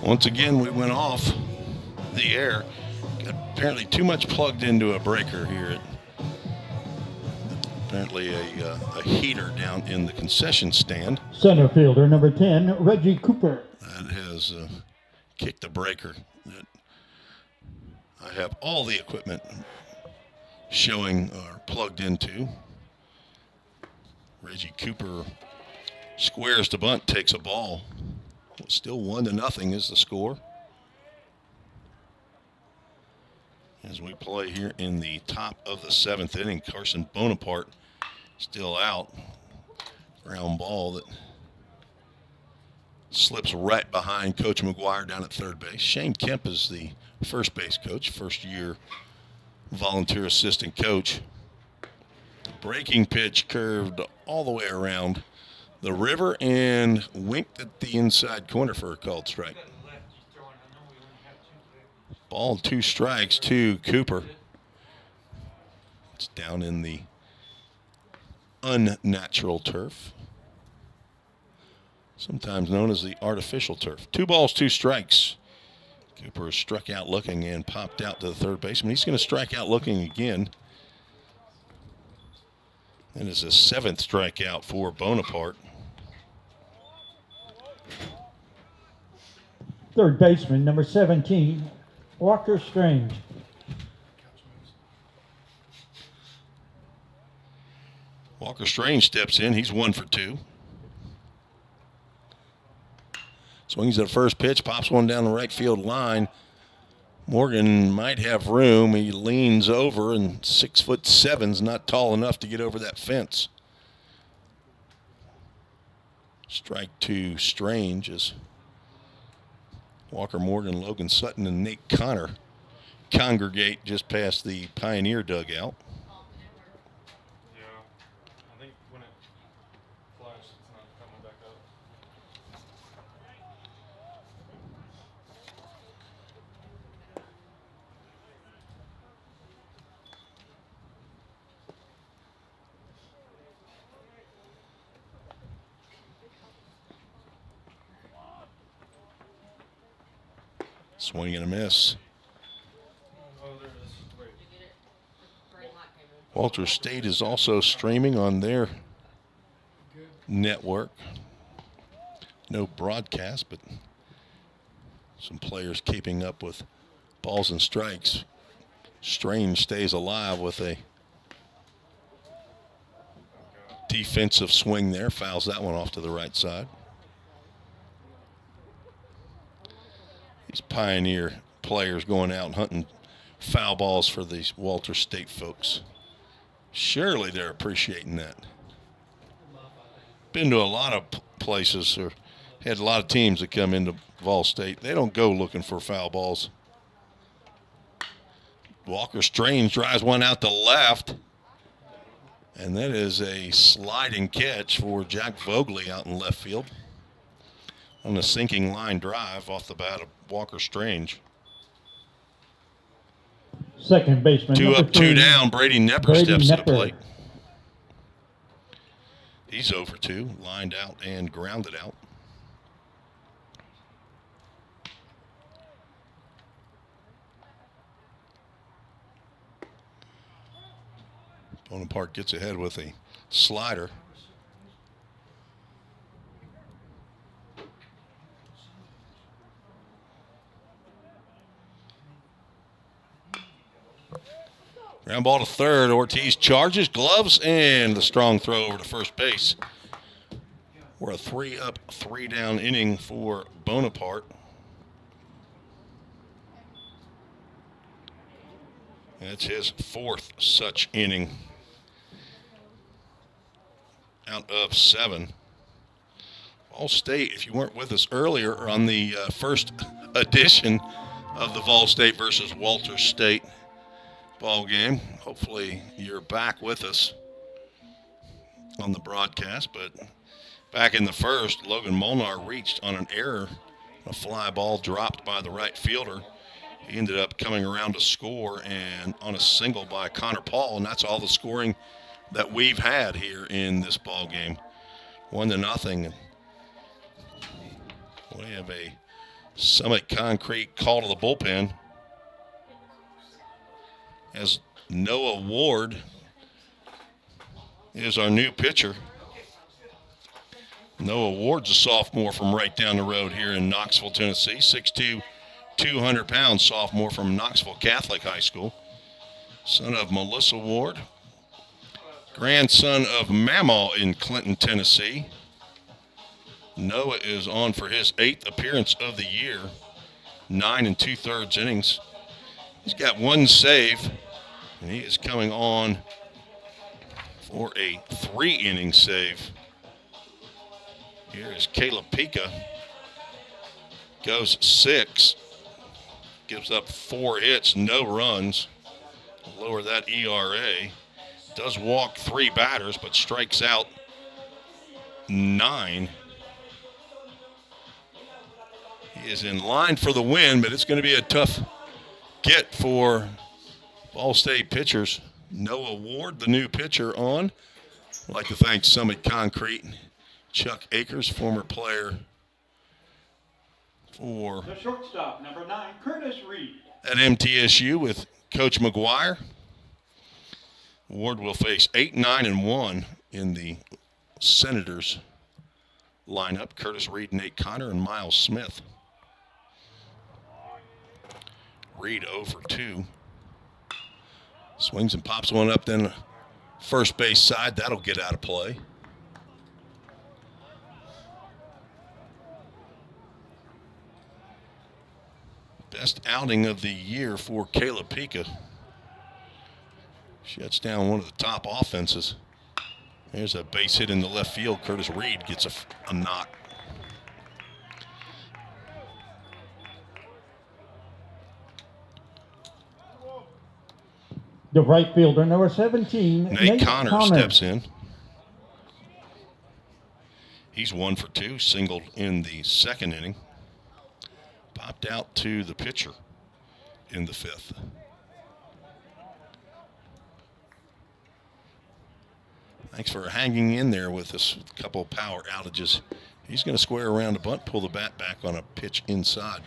Once again, we went off the air. Got apparently too much plugged into a breaker here. Apparently a heater down in the concession stand. Center fielder number 10, Reggie Cooper. That has kicked the breaker. I have all the equipment showing or plugged into. Reggie Cooper squares to bunt, takes a ball. Still 1-0 is the score. As we play here in the top of the 7th inning, Carson Bonaparte still out. Ground ball that slips right behind Coach McGuire down at third base. Shane Kemp is the first base coach, first-year volunteer assistant coach. Breaking pitch curved all the way around the river and winked at the inside corner for a called strike. Ball 2 strikes to Cooper. It's down in the unnatural turf, sometimes known as the artificial turf. 2 balls, 2 strikes. Cooper struck out looking and popped out to the third baseman. He's going to strike out looking again. That is a 7th strikeout for Bonaparte. Third baseman number 17, Walker Strange. Walker Strange steps in. He's 1 for 2. Swings at the first pitch, pops one down the right field line. Morgan might have room. He leans over, and 6'7" not tall enough to get over that fence. Strike 2 Strange as Walker Morgan, Logan Sutton, and Nate Connor congregate just past the Pioneer dugout. Yeah, I think when it flashed, it's not coming back up. Swing and a miss. Oh, there it is. Wait. Walter State is also streaming on their network. No broadcast, but some players keeping up with balls and strikes. Strange stays alive with a defensive swing there. Fouls that one off to the right side. These Pioneer players going out and hunting foul balls for these Walter State folks. Surely they're appreciating that. Been to a lot of places, or had a lot of teams that come into Vol State. They don't go looking for foul balls. Walker Strange drives one out to left. And that is a sliding catch for Jack Vogley out in left field. On a sinking line drive off the bat of Walker Strange. Second baseman 2 number up, 2 3, down. Brady Nepper Brady steps to the Nepper. plate. He's over 2, lined out and grounded out. Bonaparte gets ahead with a slider. Ground ball to third. Ortiz charges, gloves, and the strong throw over to first base. We're a 3 up, 3 down inning for Bonaparte. That's his 4th such inning out of 7. Vol State, if you weren't with us earlier on the first edition of the Vol State versus Walter State ball game, hopefully you're back with us on the broadcast. But back in the first, Logan Molnar reached on an error, a fly ball dropped by the right fielder. He ended up coming around to score and on a single by Connor Paul, and that's all the scoring that we've had here in this ball game. 1-0. We have a Summit Concrete call to the bullpen as Noah Ward is our new pitcher. Noah Ward's a sophomore from right down the road here in Knoxville, Tennessee. 6'2", 200 pounds sophomore from Knoxville Catholic High School. Son of Melissa Ward. Grandson of Mamaw in Clinton, Tennessee. Noah is on for his 8th appearance of the year. 9 2/3 innings. He's got 1 save, and he is coming on for a 3-inning save. Here is Caleb Pika. Goes 6. Gives up 4 hits, no runs. Lower that ERA. Does walk 3 batters, but strikes out 9. He is in line for the win, but it's going to be a tough get for Ball State pitchers. Noah Ward, the new pitcher, on. I'd like to thank Summit Concrete. Chuck Akers, former player for The shortstop, number 9, Curtis Reed. at MTSU with Coach McGuire. Ward will face 8, 9, and 1 in the Senators lineup. Curtis Reed, Nate Connor, and Miles Smith. Reed 0 for 2. Swings and pops one up, then first base side. That'll get out of play. Best outing of the year for Caleb Pika. Shuts down one of the top offenses. There's a base hit in the left field. Curtis Reed gets a knock. The right fielder, number 17, Nate Connor steps in. He's 1 for 2, singled in the 2nd inning. Popped out to the pitcher in the 5th. Thanks for hanging in there with us. A couple of power outages. He's going to square around the bunt, pull the bat back on a pitch inside.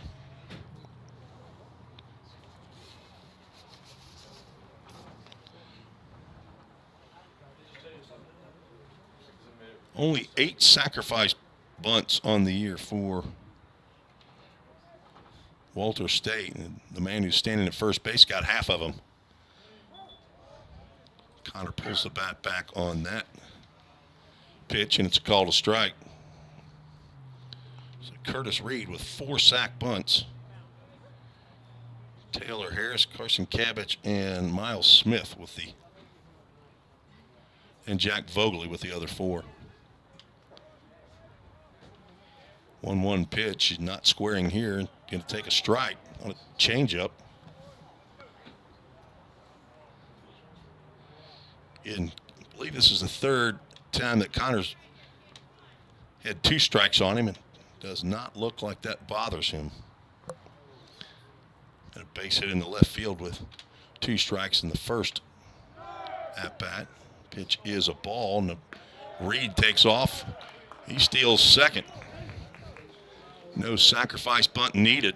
Only 8 sacrifice bunts on the year for Walter State. And the man who's standing at first base got half of them. Connor pulls the bat back on that pitch, and it's a call to strike. So Curtis Reed with 4 sack bunts. Taylor Harris, Carson Cabbage, and Miles Smith with the, and Jack Vogley with the other 4. 1-1 pitch. He's not squaring here. Going to take a strike on a changeup. And I believe this is the 3rd time that Connors had 2 strikes on him, and does not look like that bothers him. And a base hit in the left field with 2 strikes in the first at bat. Pitch is a ball, and Reed takes off. He steals second. No sacrifice bunt needed.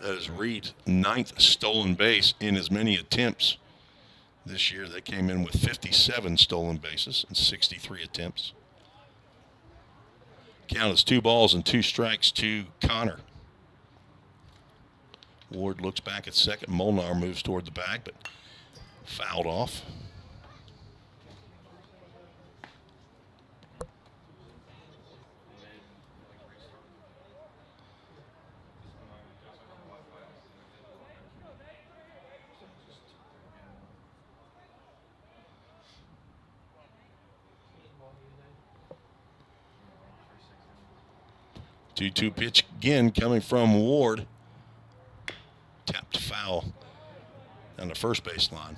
That is Reed's 9th stolen base in as many attempts this year. They came in with 57 stolen bases in 63 attempts. Count is 2 balls and 2 strikes to Connor. Ward looks back at second. Molnar moves toward the bag, but fouled off. Two-two pitch again coming from Ward. Tapped foul down the first base line.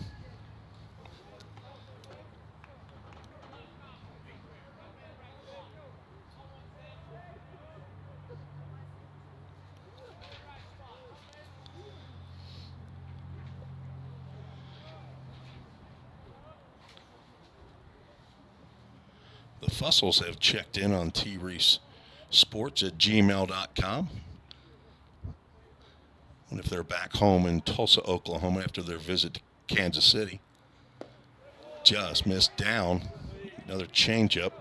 The Fussels have checked in on treesports@gmail.com. And if they're back home in Tulsa, Oklahoma after their visit to Kansas City. Just missed down. Another changeup.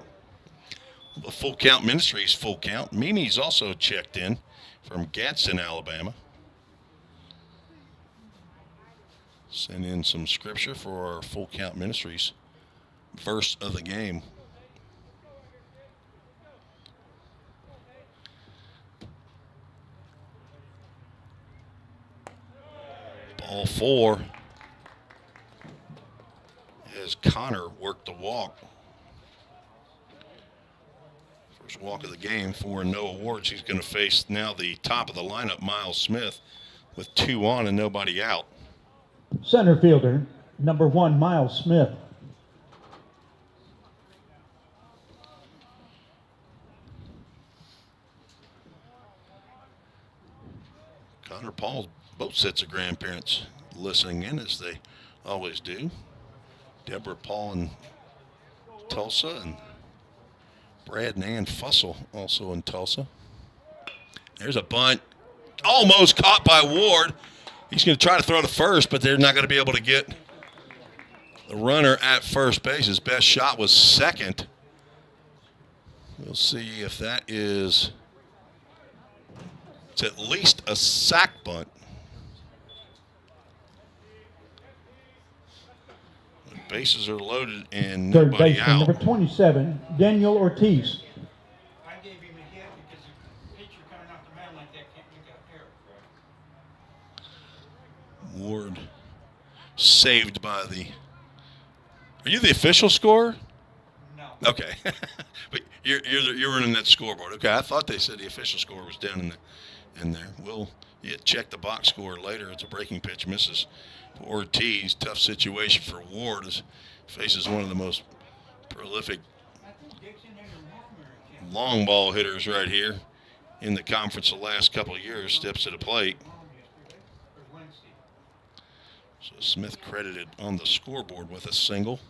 The Full Count Ministries full count. Mimi's also checked in from Gadsden, Alabama. Send in some scripture for our Full Count Ministries verse of the game. Ball 4 as Connor worked the walk. First walk of the game for no awards. He's going to face now the top of the lineup, Miles Smith, with 2 on and nobody out. Center fielder, number 1, Miles Smith. Connor Paul, both sets of grandparents listening in as they always do. Deborah Paul in Tulsa and Brad and Ann Fussell also in Tulsa. There's a bunt. Almost caught by Ward. He's going to try to throw to first, but they're not going to be able to get the runner at first base. His best shot was second. We'll see if that is... It's at least a sack bunt. The bases are loaded and Third nobody baseman, out. number 27, Daniel Ortiz. I gave him a hit because a pitcher coming off the mound like that can't make out there. Ward saved by the... Are you the official scorer? No. Okay. But you're running that scoreboard. Okay, I thought they said the official score was down in there. We'll check the box score later. It's a breaking pitch, misses for Ortiz. Tough situation for Ward as faces one of the most prolific Dixon and Hoffman are long ball hitters right here in the conference the last couple of years. Steps to the plate. yesterday or Wednesday. So Smith credited on the scoreboard with a single.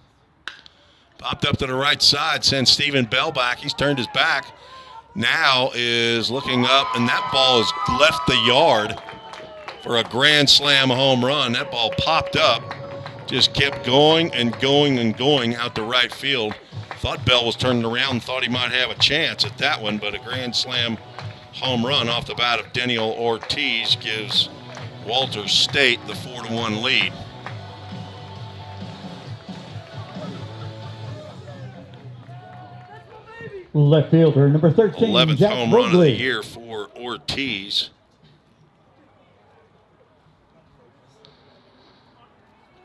Popped up to the right side, sends Stephen Bell back. He's turned his back. Now is looking up, and that ball has left the yard for a grand slam home run. That ball popped up, just kept going and going and going out to right field. Thought Bell was turning around and thought he might have a chance at that one, but a grand slam home run off the bat of Daniel Ortiz gives Walter State the 4-1 lead. Left fielder, number 13, 11th Jack home run of the Bogley. year for Ortiz.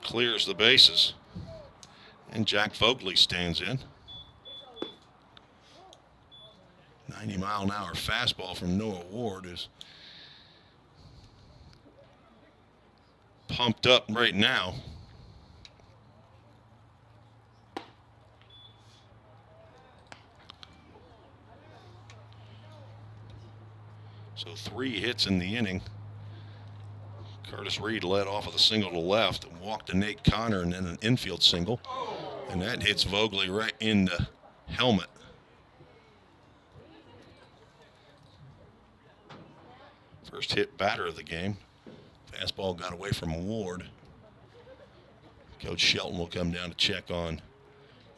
Clears the bases. And Jack Fogley stands in. 90-mile-an-hour fastball from Noah Ward is pumped up right now. So 3 hits in the inning. Curtis Reed led off with a single to left, walked to Nate Connor, and then an infield single. And that hits Vogley right in the helmet. First hit batter of the game. Fastball got away from Ward. Coach Shelton will come down to check on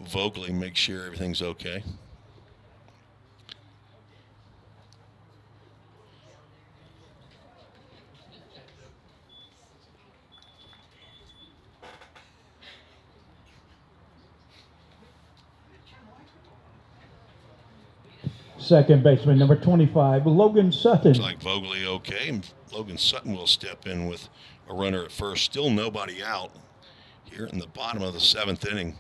Vogley, make sure everything's okay. Second baseman, number 25, Logan Sutton. Looks like Vogley okay. And Logan Sutton will step in with a runner at first. Still nobody out here in the bottom of the 7th inning.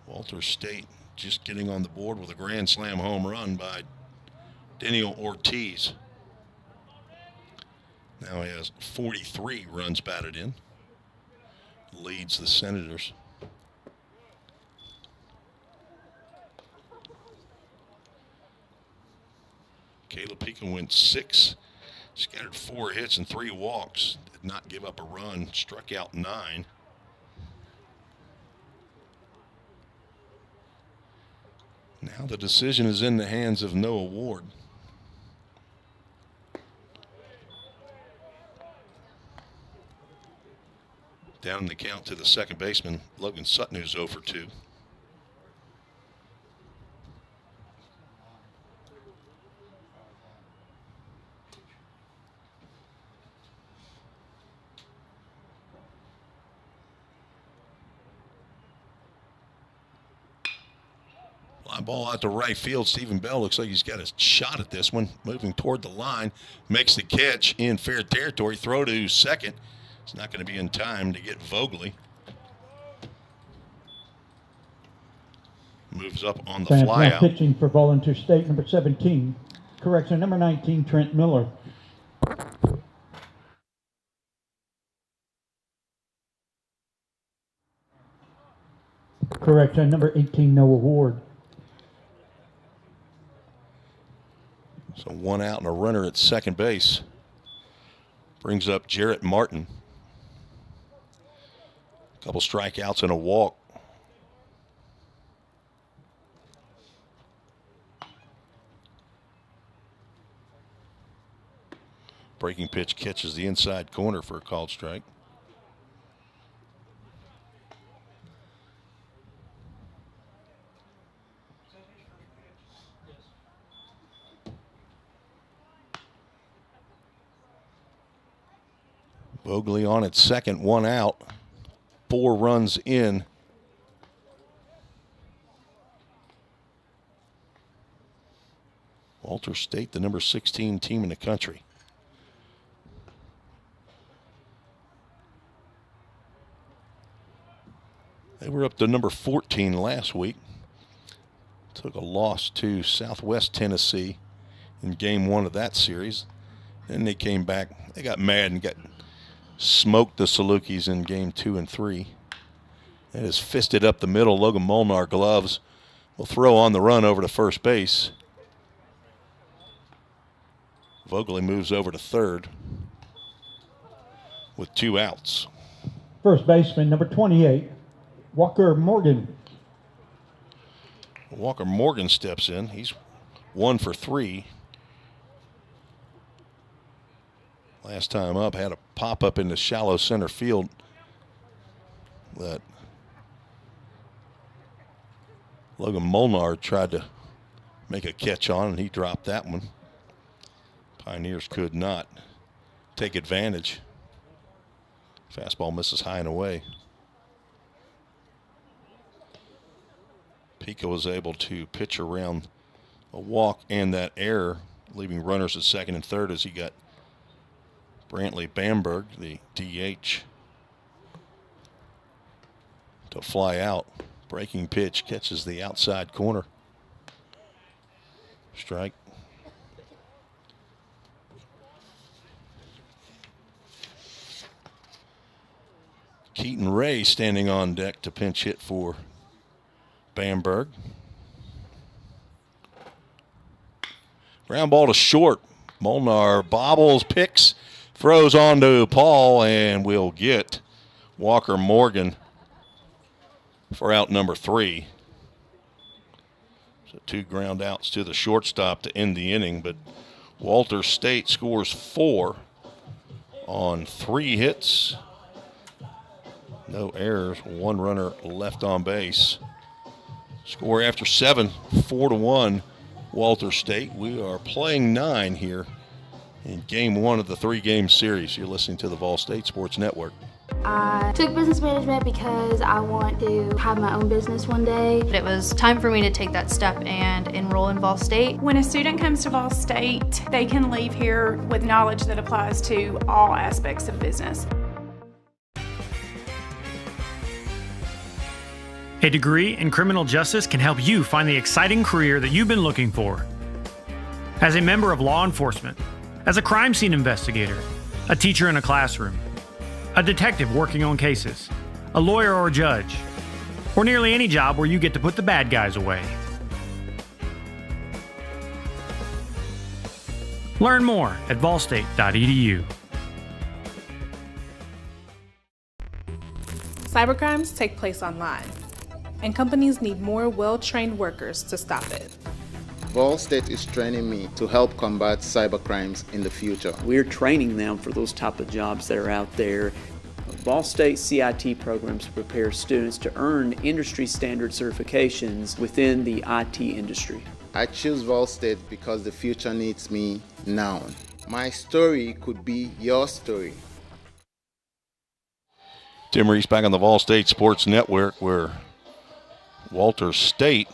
Walter State just getting on the board with a grand slam home run by Daniel Ortiz. Now he has 43 runs batted in. Leads the Senators. Caleb Pekin went 6, scattered 4 hits and 3 walks. Did not give up a run, struck out 9. Now the decision is in the hands of Noah Ward. Down in the count to the second baseman, Logan Sutton, who's 0 for 2. Fly ball out to right field. Stephen Bell looks like he's got a shot at this one. Moving toward the line. Makes the catch in fair territory. Throw to second. It's not going to be in time to get Vogley. Moves up on the Fans fly now out. pitching for Volunteer State, number 17. Correction, number 19, Trent Miller. Correction, number 18, Noah Ward. So 1 out and a runner at second base. Brings up Jarrett Martin. A couple strikeouts and a walk. Breaking pitch catches the inside corner for a called strike. Vogley on at second, 1 out, 4 runs in. Walter State, the number 16 team in the country. They were up to number 14 last week. Took a loss to Southwest Tennessee in game 1 of that series. Then they came back. They got mad and smoked the Salukis in game 2 and 3. It is fisted up the middle. Logan Molnar gloves will throw on the run over to first base. Vogley moves over to third with 2 outs. First baseman, number 28, Walker Morgan. Walker Morgan steps in. He's 1 for 3. Last time up, had a pop-up in the shallow center field that Logan Molnar tried to make a catch on, and he dropped that one. Pioneers could not take advantage. Fastball misses high and away. Pico was able to pitch around a walk and that error, leaving runners at second and third as he got Brantley Bamberg, the DH, to fly out. Breaking pitch catches the outside corner. Strike. Keaton Ray standing on deck to pinch hit for Bamberg. Ground ball to short. Molnar bobbles, picks, throws on to Paul, and we'll get Walker Morgan for out number 3. So 2 ground outs to the shortstop to end the inning, but Walter State scores 4 on 3 hits. No errors, 1 runner left on base. Score after 7, 4-1, Walter State. We are playing 9 here in game 1 of the 3-game series. You're listening to the Vol State Sports Network. I took business management because I want to have my own business one day. It was time for me to take that step and enroll in Vol State. When a student comes to Vol State, they can leave here with knowledge that applies to all aspects of business. A degree in criminal justice can help you find the exciting career that you've been looking for. As a member of law enforcement, as a crime scene investigator, a teacher in a classroom, a detective working on cases, a lawyer or judge, or nearly any job where you get to put the bad guys away. Learn more at volstate.edu. Cybercrimes take place online, and companies need more well-trained workers to stop it. Vol State is training me to help combat cybercrimes in the future. We're training them for those type of jobs that are out there. Vol State CIT programs prepare students to earn industry standard certifications within the IT industry. I choose Vol State because the future needs me now. My story could be your story. Tim Reese back on the Vol State Sports Network, where Walters State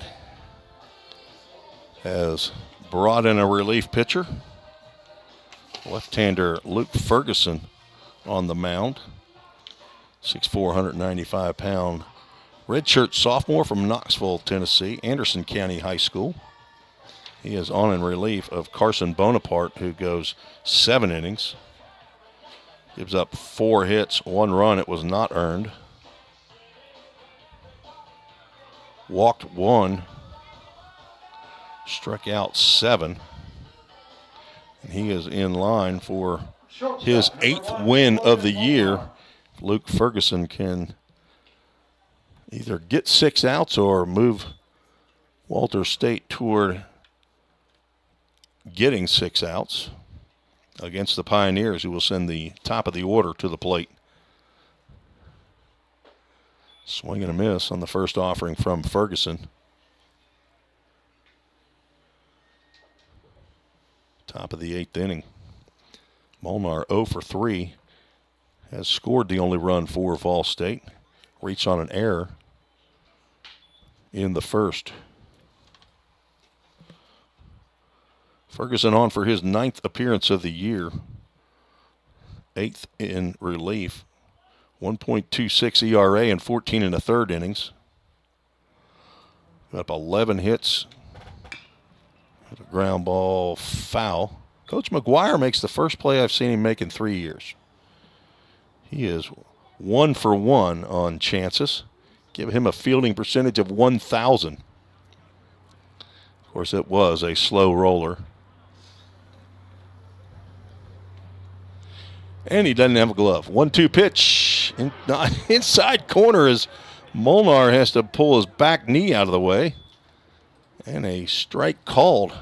has brought in a relief pitcher. Left-hander Luke Ferguson on the mound. 6'4", 195-pound redshirt sophomore from Knoxville, Tennessee, Anderson County High School. He is on in relief of Carson Bonaparte, who goes 7 innings. Gives up 4 hits, 1 run. It was not earned. Walked 1. Struck out 7. And he is in line for his 8th win of the year. Luke Ferguson can either get 6 outs or move Walters State toward getting 6 outs against the Pioneers, who will send the top of the order to the plate. Swing and a miss on the first offering from Ferguson. Top of the 8th inning. Molnar 0 for 3. Has scored the only run for Vol State. Reached on an error in the first. Ferguson on for his 9th appearance of the year. 8th in relief. 1.26 ERA in 14 1/3 innings. Got up 11 hits. A ground ball foul. Coach McGuire makes the first play I've seen him make in 3 years. He is 1 for 1 on chances. Give him a fielding percentage of 1,000. Of course, it was a slow roller. And he doesn't have a glove. 1-2 pitch. Inside corner as Molnar has to pull his back knee out of the way. And a strike called.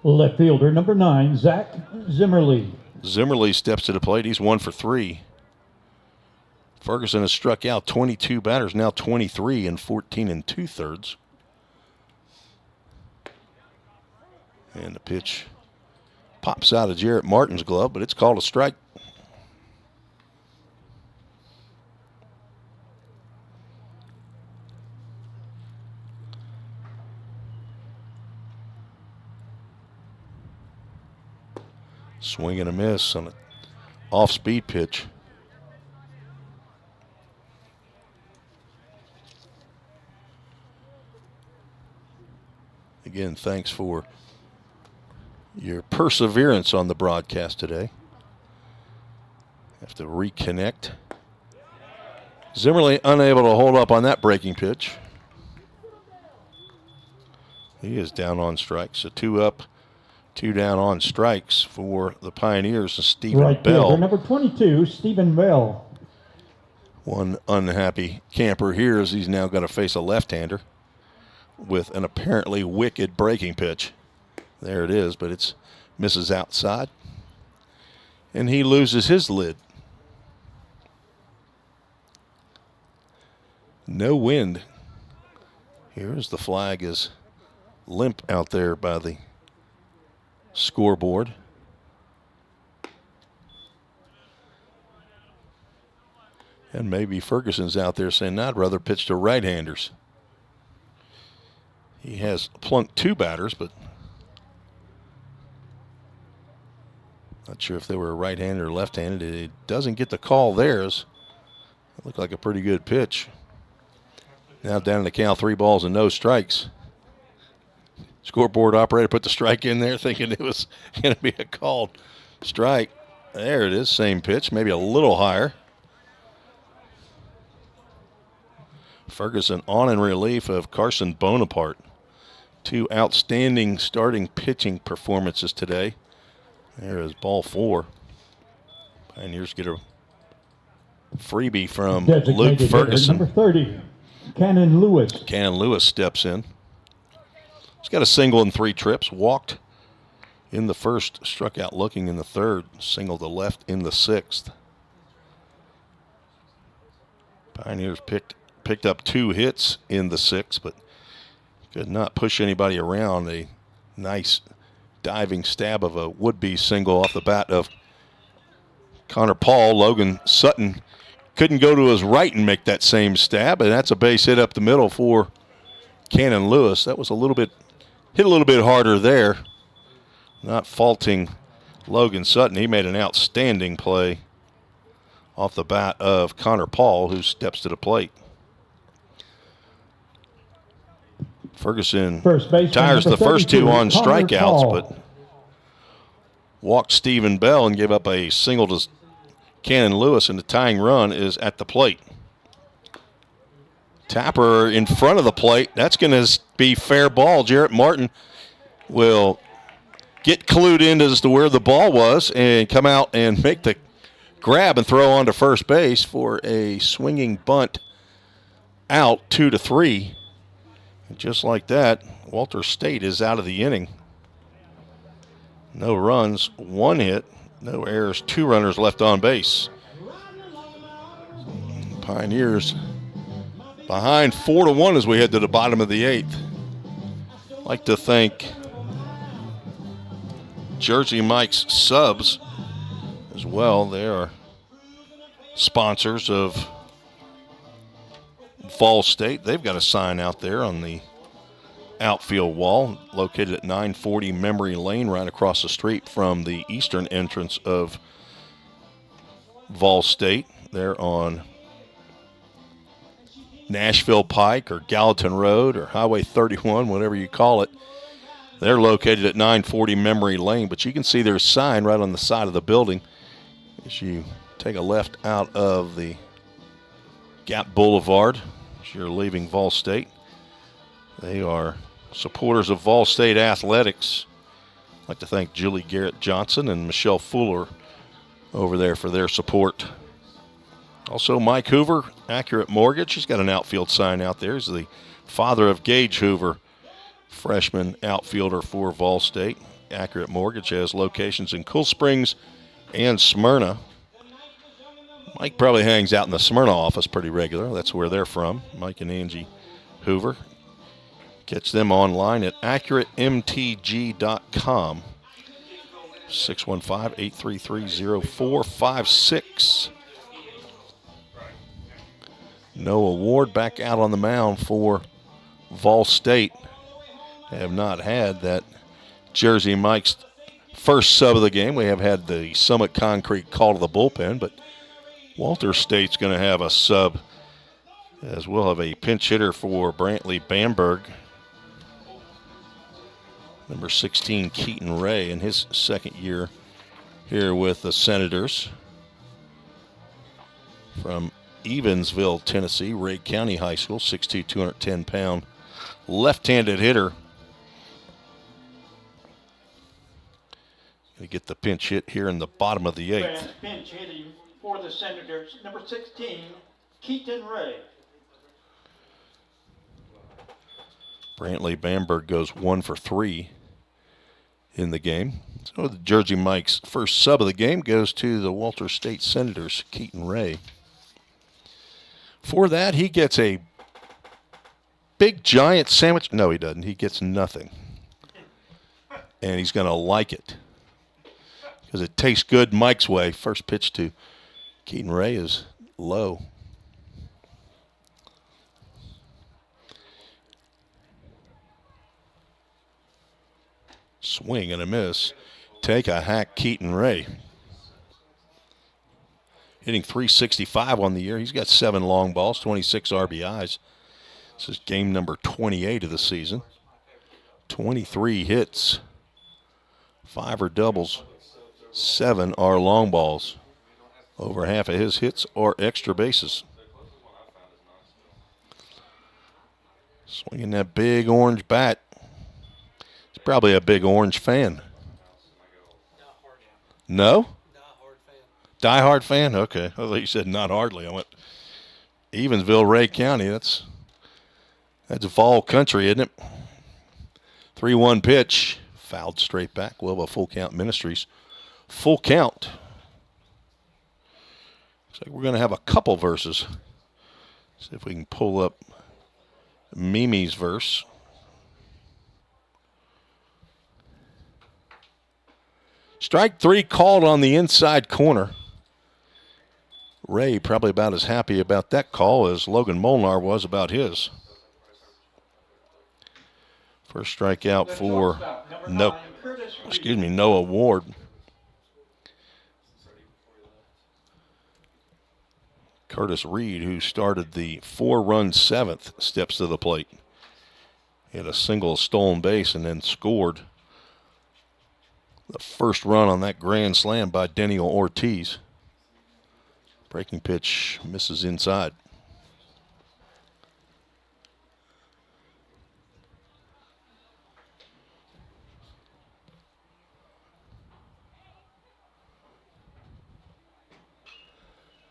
Left fielder number 9, Zach Zimmerly. Zimmerly steps to the plate. He's 1 for 3. Ferguson has struck out 22 batters, now 23 in 14 2/3. And the pitch pops out of Jarrett Martin's glove, but it's called a strike. Swing and a miss on an off-speed pitch. Again, thanks for your perseverance on the broadcast today. Have to reconnect. Zimmerly unable to hold up on that breaking pitch. He is down on strikes. So 2 up, 2 down on strikes for the Pioneers. Stephen Right Bell. fielder number 22, Stephen Bell. One unhappy camper here as he's now got to face a left-hander with an apparently wicked breaking pitch. There it is, but it's misses outside. And he loses his lid. No wind. Here's the flag is limp out there by the scoreboard. And maybe Ferguson's out there saying, I'd rather pitch to right-handers. He has plunked 2 batters, but not sure if they were right-handed or left-handed. It doesn't get the call theirs. It looked like a pretty good pitch. Now down to the count, 3 balls and no strikes. Scoreboard operator put the strike in there thinking it was going to be a called strike. There it is, same pitch, maybe a little higher. Ferguson on in relief of Carson Bonaparte. 2 outstanding starting pitching performances today. There is ball 4. Pioneers get a Freebie from Designated Luke hitter, Ferguson. number 30, Cannon Lewis. Cannon Lewis steps in. He's got a single in 3 trips. Walked in the first, struck out looking in the third, single to left in the 6th. Pioneers picked up 2 hits in the 6th, but could not push anybody around. A nice diving stab of a would-be single off the bat of Connor Paul. Logan Sutton couldn't go to his right and make that same stab, and that's a base hit up the middle for Cannon Lewis. That was hit a little bit harder there. Not faulting Logan Sutton. He made an outstanding play off the bat of Connor Paul, who steps to the plate. Ferguson retires the first 2 on strikeouts, but walked Stephen Bell and gave up a single to Cannon Lewis, and the tying run is at the plate. Tapper in front of the plate. That's going to be fair ball. Jarrett Martin will get clued in as to where the ball was and come out and make the grab and throw onto first base for a swinging bunt out 2-3. And just like that, Walter State is out of the inning. No runs, 1 hit, no errors, 2 runners left on base. Pioneers behind 4-1 as we head to the bottom of the 8th. I'd like to thank Jersey Mike's Subs as well. They are sponsors of Vol State. They've got a sign out there on the outfield wall located at 940 Memory Lane, right across the street from the eastern entrance of Vol State. They're on Nashville Pike or Gallatin Road or Highway 31, whatever you call it. They're located at 940 Memory Lane, but you can see their sign right on the side of the building as you take a left out of the Gap Boulevard as you're leaving Vol State. They are supporters of Vol State Athletics. I'd like to thank Julie Garrett Johnson and Michelle Fuller over there for their support. Also, Mike Hoover, Accurate Mortgage. He's got an outfield sign out there. He's the father of Gage Hoover, freshman outfielder for Vol State. Accurate Mortgage has locations in Cool Springs and Smyrna. Mike probably hangs out in the Smyrna office pretty regular. That's where they're from, Mike and Angie Hoover. Catch them online at AccurateMTG.com. 615-833-0456. Noah Ward back out on the mound for Vol State. They have not had that Jersey Mike's first sub of the game. We have had the Summit Concrete call to the bullpen, but Walter State's going to have a sub, as we'll have a pinch hitter for Brantley Bamberg. Number 16, Keaton Ray, in his second year here with the Senators. From Evansville, Tennessee, Ray County High School, 6'2", 210-pound left-handed hitter. Going to get the pinch hit here in the bottom of the 8th. Pinch hitting for the Senators, number 16, Keaton Ray. Brantley Bamberg goes 1 for 3 in the game. So the Jersey Mike's first sub of the game goes to the Walter State Senators, Keaton Ray. For that, he gets a big giant sandwich. No, he doesn't. He gets nothing. And he's going to like it because it tastes good Mike's way. First pitch to Keaton Ray is low. Swing and a miss. Take a hack, Keaton Ray. Hitting .365 on the year. He's got 7 long balls, 26 RBIs. This is game number 28 of the season. 23 hits. 5 are doubles. 7 are long balls. Over half of his hits are extra bases. Swinging that big orange bat. He's probably a big orange fan. No? diehard fan? Okay. I thought you said not hardly. I went Evansville, Ray County. That's Vol country, isn't it? 3-1 pitch. Fouled straight back. We'll have a Full Count Ministries. Full count. Looks like we're going to have a couple verses. See if we can pull up Mimi's verse. Strike 3 called on the inside corner. Ray probably about as happy about that call as Logan Molnar was about his. First strikeout for Noah Ward. Curtis Reed, who started the 4-run 7th, steps to the plate. He had a single stolen base and then scored the first run on that grand slam by Daniel Ortiz. Breaking pitch misses inside.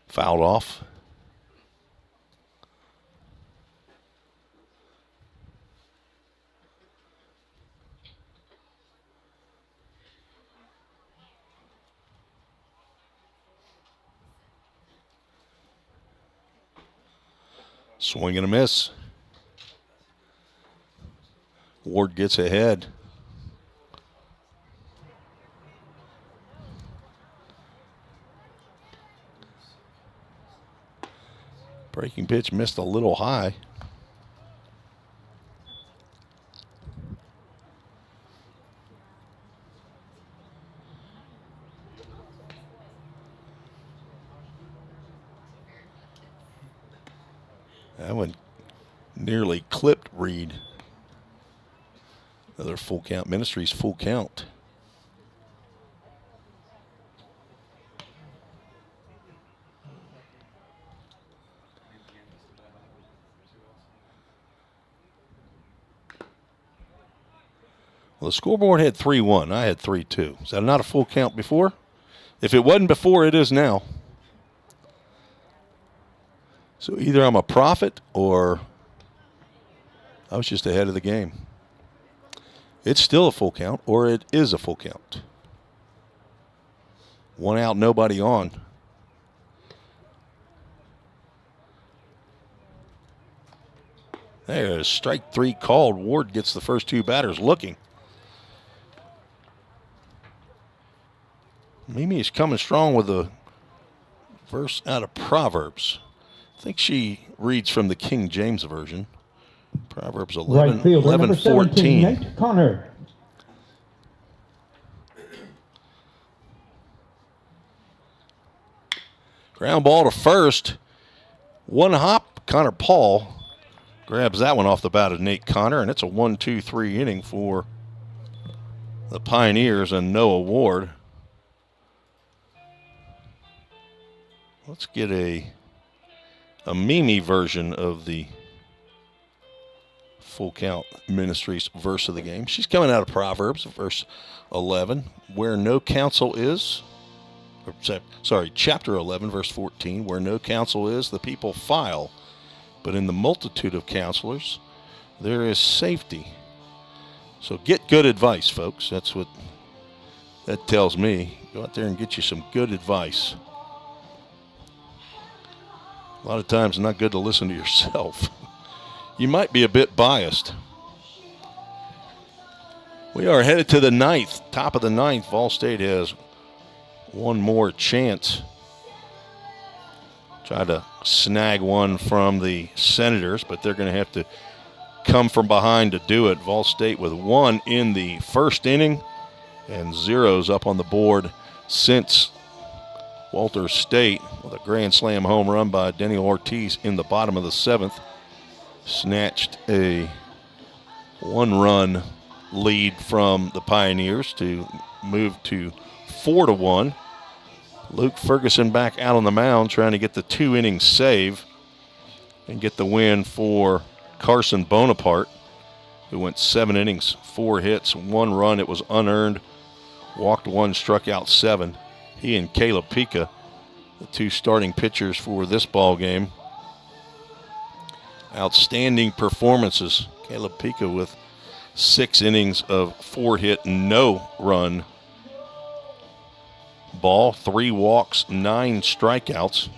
Fouled off. Swing and a miss. Ward gets ahead. Breaking pitch missed a little high. That one nearly clipped Reed. Another Full Count Ministries full count. Well, the scoreboard had 3-1. I had 3-2. Is that not a full count before? If it wasn't before, it is now. So either I'm a prophet or I was just ahead of the game. It's still a full count, or it is a full count. 1 out, nobody on. There's strike 3 called. Ward gets the first 2 batters looking. Mimi is coming strong with a verse out of Proverbs. I think she reads from the King James Version. Proverbs 11, Right fielder, 11 number 17, 14. Nate Connor. Ground ball to first. 1 hop. Connor Paul grabs that one off the bat of Nate Connor, and it's a 1-2-3 inning for the Pioneers and Noah Ward. Let's get a Mimi version of the Full Count Ministries verse of the game. She's coming out of Proverbs, verse 11, where no counsel is. Chapter 11, verse 14, where no counsel is, the people file. But in the multitude of counselors, there is safety. So get good advice, folks. That's what that tells me. Go out there and get you some good advice. A lot of times it's not good to listen to yourself. You might be a bit biased. We are headed to the 9th, top of the 9th. Vol State has one more chance. Try to snag one from the Senators, but they're going to have to come from behind to do it. Vol State with 1 in the first inning and 0s up on the board since Walter State, with a grand slam home run by Daniel Ortiz in the bottom of the 7th, snatched a 1-run lead from the Pioneers to move to 4-1. Luke Ferguson back out on the mound trying to get the 2-inning save and get the win for Carson Bonaparte, who went 7 innings, 4 hits, 1 run. It was unearned, walked 1, struck out 7. He and Caleb Pica the two starting pitchers for this ball game. Outstanding performances. Caleb Pica with 6 innings of 4-hit, no run ball, 3 walks, 9 strikeouts.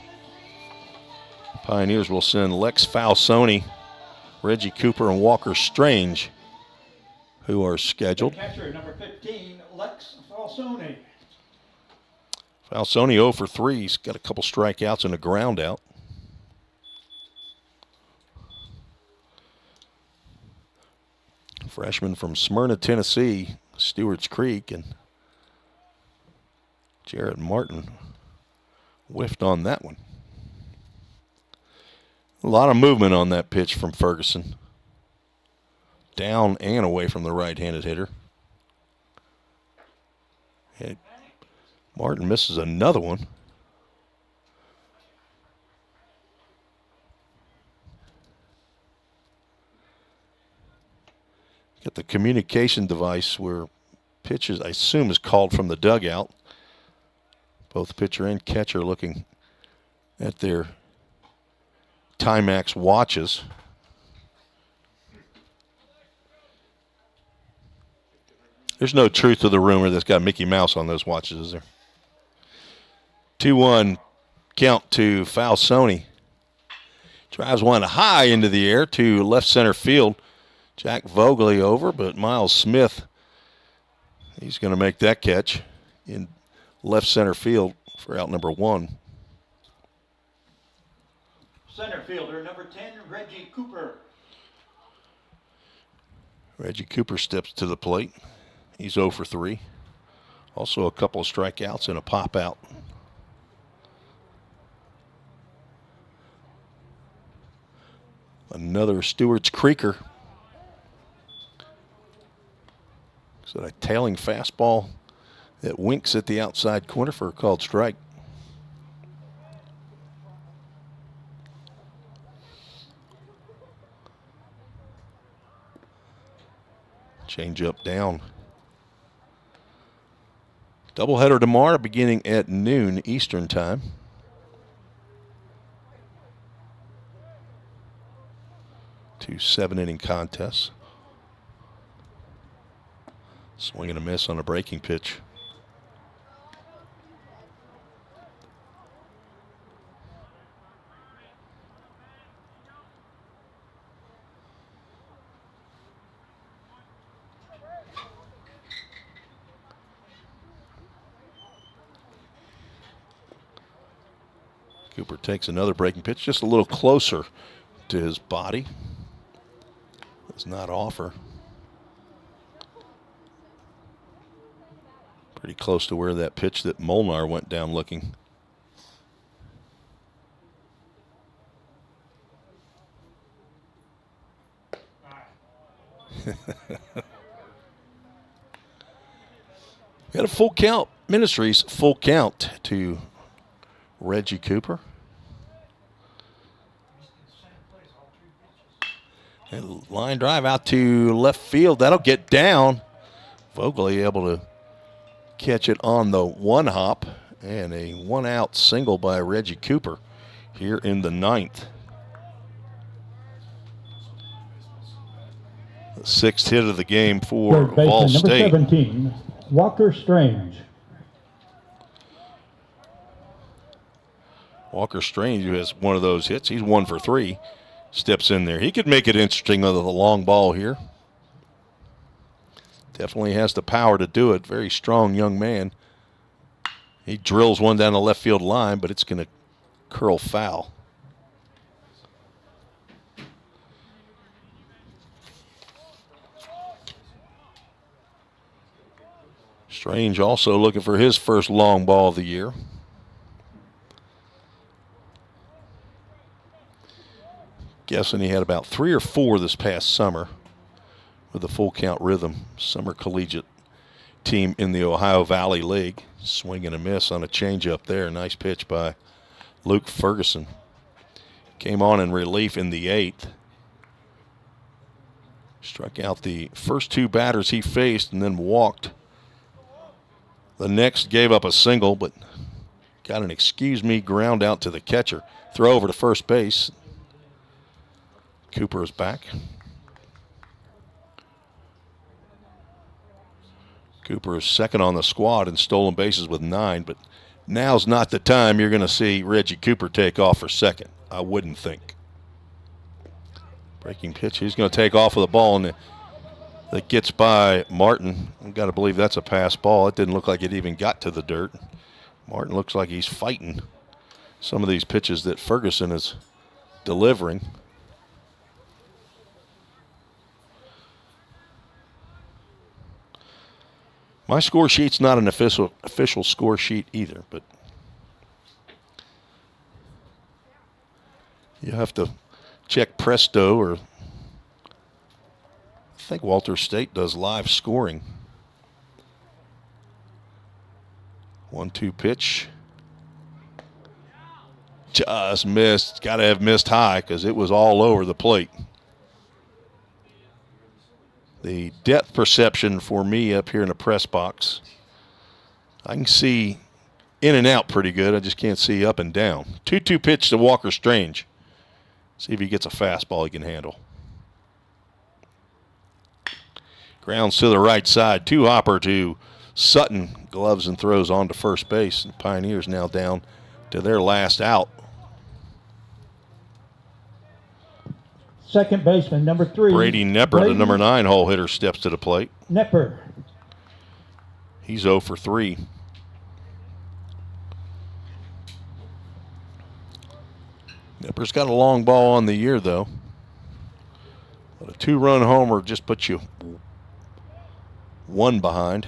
Pioneers will send Lex Falsoni, Reggie Cooper, and Walker Strange, who are scheduled. Catcher number 15, Lex Falsoni. Falsoni 0 for 3. He's got a couple strikeouts and a ground out. Freshman from Smyrna, Tennessee, Stewart's Creek, and Jarrett Martin whiffed on that one. A lot of movement on that pitch from Ferguson. Down and away from the right-handed hitter. And Martin misses another one. Got the communication device where pitches, I assume, is called from the dugout. Both pitcher and catcher looking at their Timex watches. There's no truth to the rumor that's got Mickey Mouse on those watches, is there? 2-1 count to Falsoni. Drives one high into the air to left center field. Jack Vogley over, but Miles Smith, he's going to make that catch in left center field for out number 1. Center fielder number 10, Reggie Cooper. Reggie Cooper steps to the plate. He's 0 for 3. Also a couple of strikeouts and a pop out. Another Stewart's Creeker. So a tailing fastball that winks at the outside corner for a called strike. Change up down. Doubleheader tomorrow beginning at noon Eastern time. Two 7-inning contests. Swing and a miss on a breaking pitch. Cooper takes another breaking pitch, just a little closer to his body. Does not offer. Pretty close to where that pitch that Molnar went down looking. We had a full count. Ministries full count to Reggie Cooper. And line drive out to left field. That'll get down. Vogley able to catch it on the 1-hop. And a 1-out single by Reggie Cooper here in the 9th. The 6th hit of the game for Vol State. Number 17, Walker Strange. Walker Strange, who has one of those hits, he's 1 for 3, steps in there. He could make it interesting with a long ball here. Definitely has the power to do it. Very strong young man. He drills one down the left field line, but it's going to curl foul. Strange also looking for his first long ball of the year. Guessing he had about 3 or 4 this past summer with the full count rhythm summer collegiate team in the Ohio Valley League. Swing and a miss on a changeup there. Nice pitch by Luke Ferguson. Came on in relief in the 8th. Struck out the first 2 batters he faced and then walked. The next gave up a single, but got an excuse me ground out to the catcher. Throw over to first base. Cooper is back. Cooper is second on the squad in stolen bases with 9, but now's not the time you're going to see Reggie Cooper take off for second. I wouldn't think. Breaking pitch. He's going to take off with a ball, and that gets by Martin. I've got to believe that's a pass ball. It didn't look like it even got to the dirt. Martin looks like he's fighting some of these pitches that Ferguson is delivering. My score sheet's not an official score sheet either, but you have to check Presto, or I think Walter State does live scoring. 1-2 pitch. Just missed. Got to have missed high because it was all over the plate. The depth perception for me up here in the press box, I can see in and out pretty good. I just can't see up and down. 2-2 pitch to Walker Strange. See if he gets a fastball he can handle. Grounds to the right side. Two-hopper to Sutton. Gloves and throws on to first base. And Pioneers now down to their last out. Second baseman, number 3. Brady Nepper, the number 9 hole hitter, steps to the plate. Nepper. He's 0 for 3. Nepper's got a long ball on the year, though. But a 2-run homer just puts you 1 behind.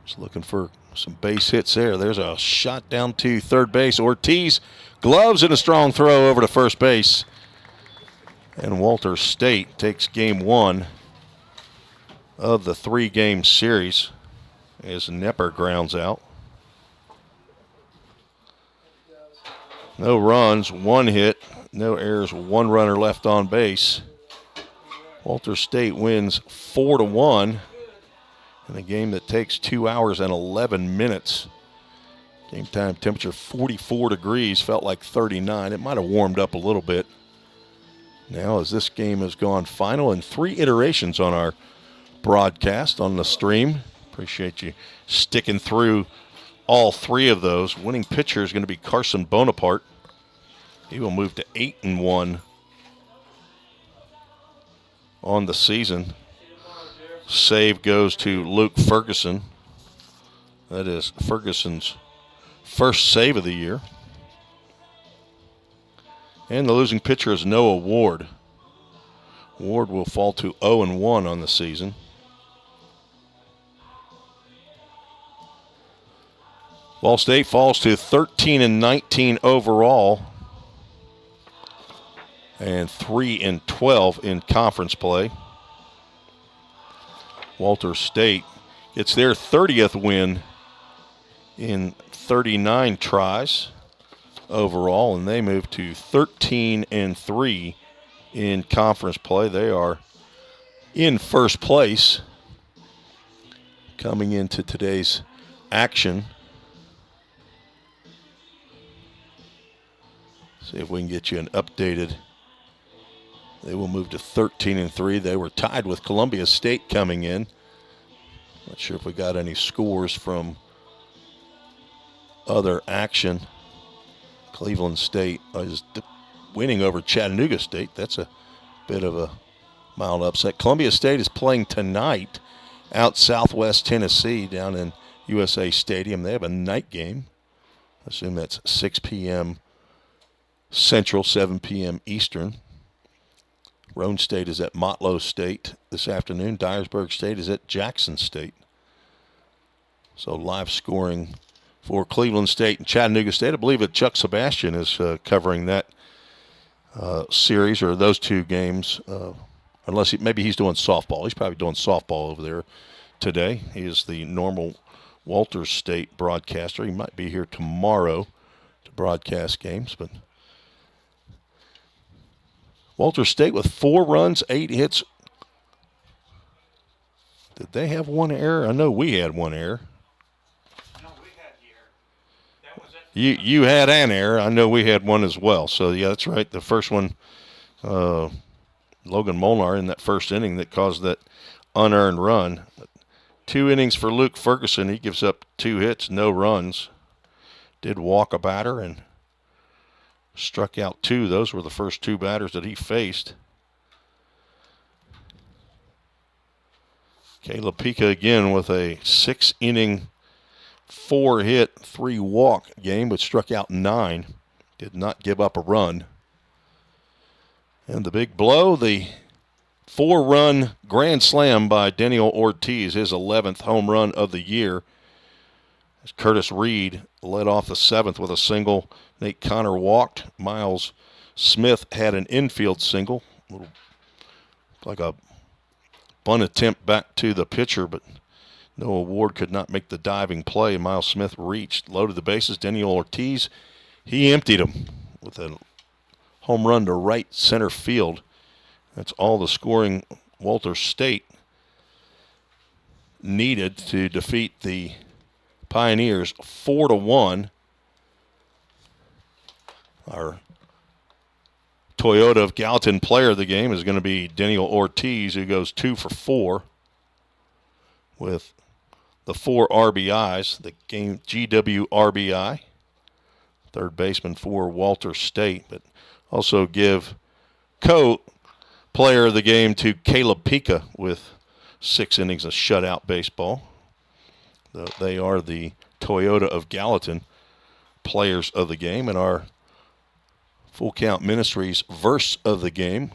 Just looking for some base hits there. There's a shot down to third base. Ortiz, gloves and a strong throw over to first base. And Walter State takes game 1 of the 3-game series as Nepper grounds out. No runs, 1 hit, no errors, 1 runner left on base. Walter State wins 4-1 in a game that takes 2 hours and 11 minutes. Game time temperature 44 degrees, felt like 39. It might have warmed up a little bit. Now, as this game has gone final in 3 iterations on our broadcast on the stream. Appreciate you sticking through all 3 of those. Winning pitcher is going to be Carson Bonaparte. He will move to 8-1 on the season. Save goes to Luke Ferguson. That is Ferguson's first save of the year. And the losing pitcher is Noah Ward. Ward will fall to 0-1 on the season. Ball State falls to 13-19 overall and 3-12 in conference play. Walter State gets their 30th win in 39 tries overall, and they move to 13-3 in conference play. They are in first place coming into today's action. See if we can get you an updated. They will move to 13-3. They were tied with Columbia State coming in. Not sure if we got any scores from other action. Cleveland State is winning over Chattanooga State. That's a bit of a mild upset. Columbia State is playing tonight out Southwest Tennessee down in USA Stadium. They have a night game. I assume that's 6 p.m. Central, 7 p.m. Eastern. Roane State is at Motlow State this afternoon. Dyersburg State is at Jackson State. So live scoring for Cleveland State and Chattanooga State. I believe that Chuck Sebastian is covering that series or those 2 games, unless maybe he's doing softball. He's probably doing softball over there today. He is the normal Walter State broadcaster. He might be here tomorrow to broadcast games, but Walter State with 4 runs, 8 hits. Did they have 1 error? I know we had 1 error. No, we had the error. You had an error. I know we had one as well. So, yeah, that's right. The first one, Logan Molnar in that first inning that caused that unearned run. 2 innings for Luke Ferguson. He gives up 2 hits, no runs. Did walk a batter and struck out 2. Those were the first 2 batters that he faced. Caleb Pica again with a 6-inning, 4-hit, 3-walk game, but struck out 9. Did not give up a run. And the big blow, the 4-run grand slam by Daniel Ortiz, his 11th home run of the year. As Curtis Reed led off the 7th with a single. Nate Connor walked. Miles Smith had an infield single. Like a bunt attempt back to the pitcher, but Noah Ward could not make the diving play. Miles Smith reached, loaded the bases. Daniel Ortiz, he emptied him with a home run to right center field. That's all the scoring Walter State needed to defeat the Pioneers 4-1. Our Toyota of Gallatin player of the game is going to be Daniel Ortiz, who goes 2 for 4 with the 4 RBIs, the game GW RBI, third baseman for Walter State. But also give co-player of the game to Caleb Pica with 6 innings of shutout baseball. They are the Toyota of Gallatin players of the game, and our Full Count Ministries verse of the game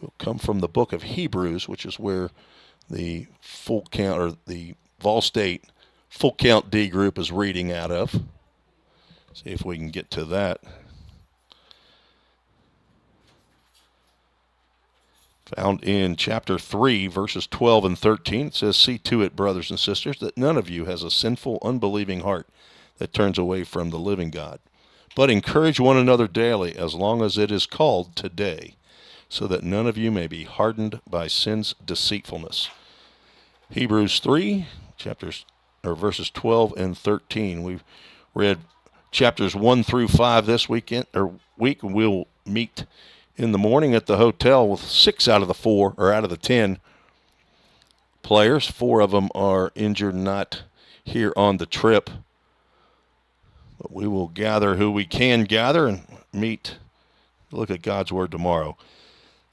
will come from the book of Hebrews, which is where the Full Count, or the Vol State Full Count D group is reading out of. See if we can get to that. Found in chapter 3, verses 12 and 13. It says, "See to it, brothers and sisters, that none of you has a sinful, unbelieving heart that turns away from the living God. But encourage one another daily, as long as it is called today, so that none of you may be hardened by sin's deceitfulness." Hebrews 3, verses 12 and 13. We've read chapters 1 through 5 this week, and we'll meet in the morning at the hotel with 6 out of the 10 players. 4 of them are injured, not here on the trip. But we will gather who we can gather and look at God's Word tomorrow.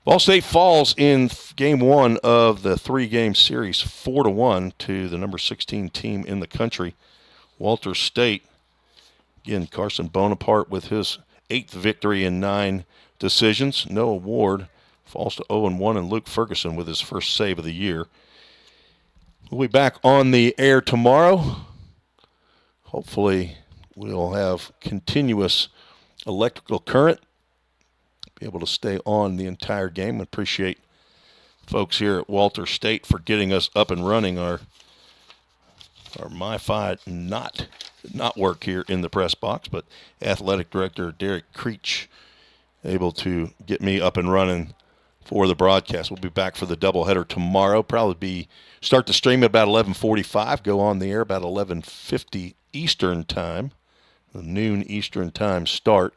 Ball State falls in game 1 of the 3-game series, 4-1 to the number 16 team in the country, Walter State. Again, Carson Bonaparte with his 8th victory in 9 decisions. Noah Ward falls to 0-1, and Luke Ferguson with his first save of the year. We'll be back on the air tomorrow. Hopefully we'll have continuous electrical current, be able to stay on the entire game. Appreciate folks here at Walter State for getting us up and running. Our MiFi did not work here in the press box, but athletic director Derek Creech able to get me up and running for the broadcast. We'll be back for the doubleheader tomorrow. Probably start the stream at about 11:45, go on the air about 11:50 Eastern time, the noon Eastern time start.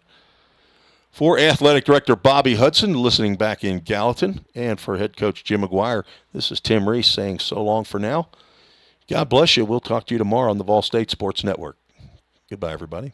For athletic director Bobby Hudson, listening back in Gallatin, and for head coach Jim McGuire, this is Tim Reese saying so long for now. God bless you. We'll talk to you tomorrow on the Vol State Sports Network. Goodbye, everybody.